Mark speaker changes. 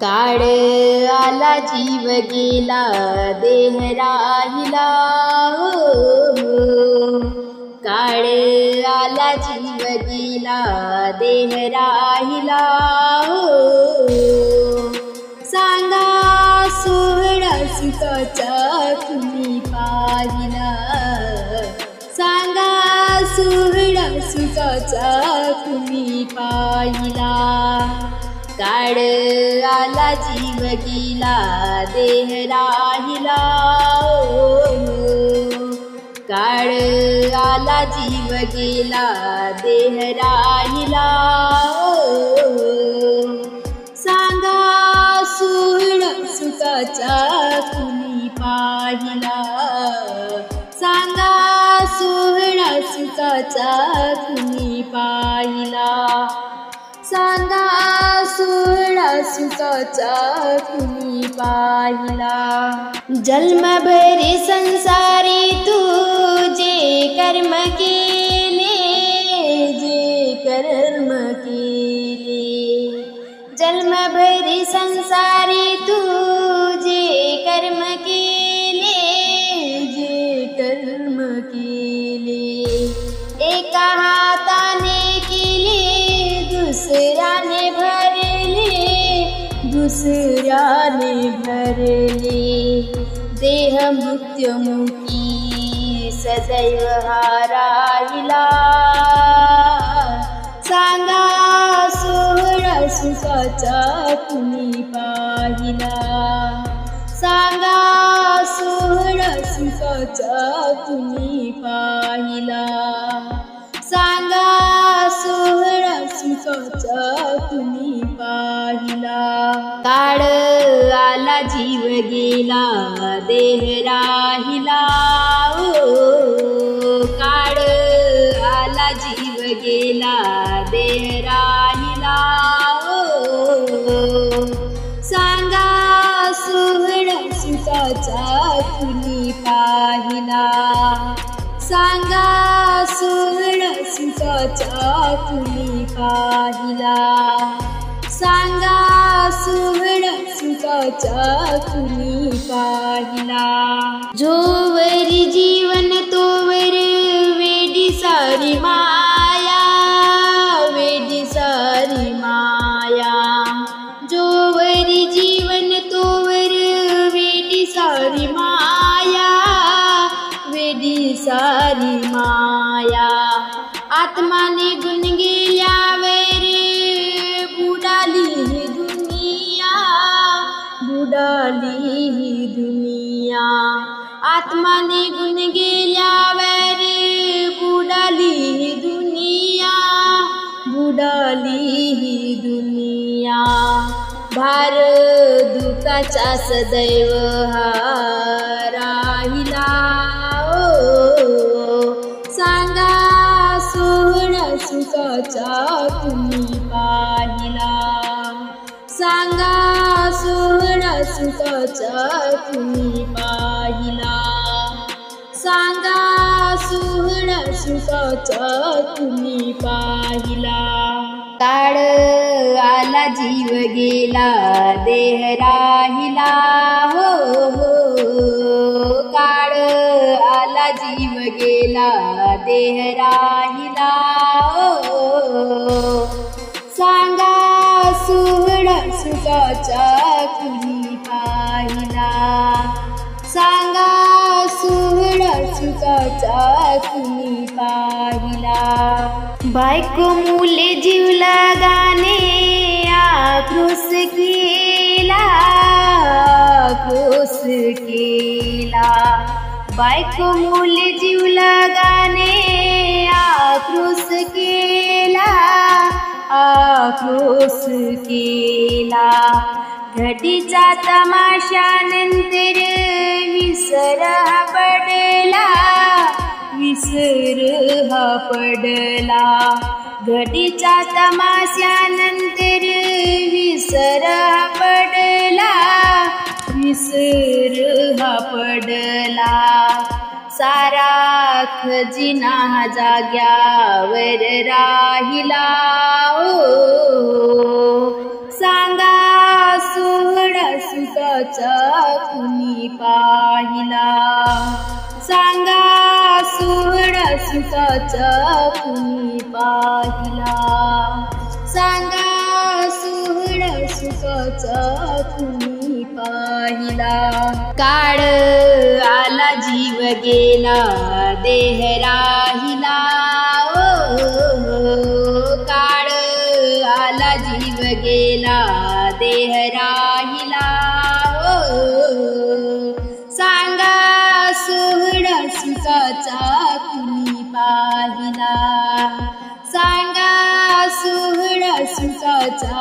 Speaker 1: काळ आला जीव गेला देह राहिला काळ आला जीव गेला देह राहिला सांगा सोहळा सुखाचा तुम्ही पाहिला सांगा सोहळा सुखाचा तुम्ही पाहिला काळ आला जीव गेला देह राहिला काळ आला जीव गेला देह राहिला सांगा सोहळा सुखाचा तुम्ही पाहिला सांगा सोहळा सुखाचा तुम्ही पाहिला सांगा सोहळा सुखाचा तुम्ही पाहिला जन्मभरी संसारी तू जे कर्म केले जे कर्म केले जन्मभरी संसारी तू जे कर्म केले जे कर्म केले एका हाताने दुसऱ्याने भरले देह मृत्युमुखी सदैव हा राहिला सांगा सोहळा सुखाचा तुम्ही पाहिला सांगा सोहळा सुखाचा तुम्ही पाहिला सांगा सोहळा सुखाचा तुम्ही पाहिला काळ आला जीव गेला देह राहिला काळ आला जीव गेला देह राहिला सांगा सोहळा सुखाचा तुम्ही पाहिला सांगा सोहळा सुखाचा तुम्ही पाहिला सांगा सोहळा सुखाचा तुम्ही पाहिला जोवरी जीवन तोवर वेडी सारी माया वेडी सारी माया जोवरी जीवन तोवर वेडी सारी माया वेडी सारी माया आत्मा निघून गेल्यावर बुडाली ही दुनिया बुडाली ही दुनिया आत्मा निघून गेल्यावर बुडाली ही दुनिया बुडाली ही दुनिया भार दुःखाचा सदैव हा राहिला सांगा सोहळा सुखाचा तुम्ही पाहिला सांगा सोहळा सुखाचा तुम्ही पाहिला सांगा सोहळा सुखाचा तुम्ही पाहिला काळ आला जीव गेला देह राहिला काळ आला जीव गेला देह राहिला सांगा सोहळा सुखाचा तुम्ही पाहिला सांगा सोहळा सुखाचा तुम्ही पाहिला बायको मुले जीव लगाने आक्रोश केला आक्रोश केला बायको मुले जीव लगाने आक्रोश केला आक्रोश केला घडीचा तमाशानंतर विसर हा पडला विसर हा पडला घडीच्या तमाशानंतर विसर हा पडला विसर हा पडला सारा खजिना जाग्यावर राहिला सांगा सुखाचा कुणी पाहिला सांगा सोहळा सुखाचा कुणी पाहिला सांगा सोहळा सुखाचा कुणी पाहिला काळ आला जीव गेला देह राहिला काळ आला जीव गेला देह राहिला सांगा सोहळा सुखाचा कुणी पाहिला सांगा सोहळा सुखाचा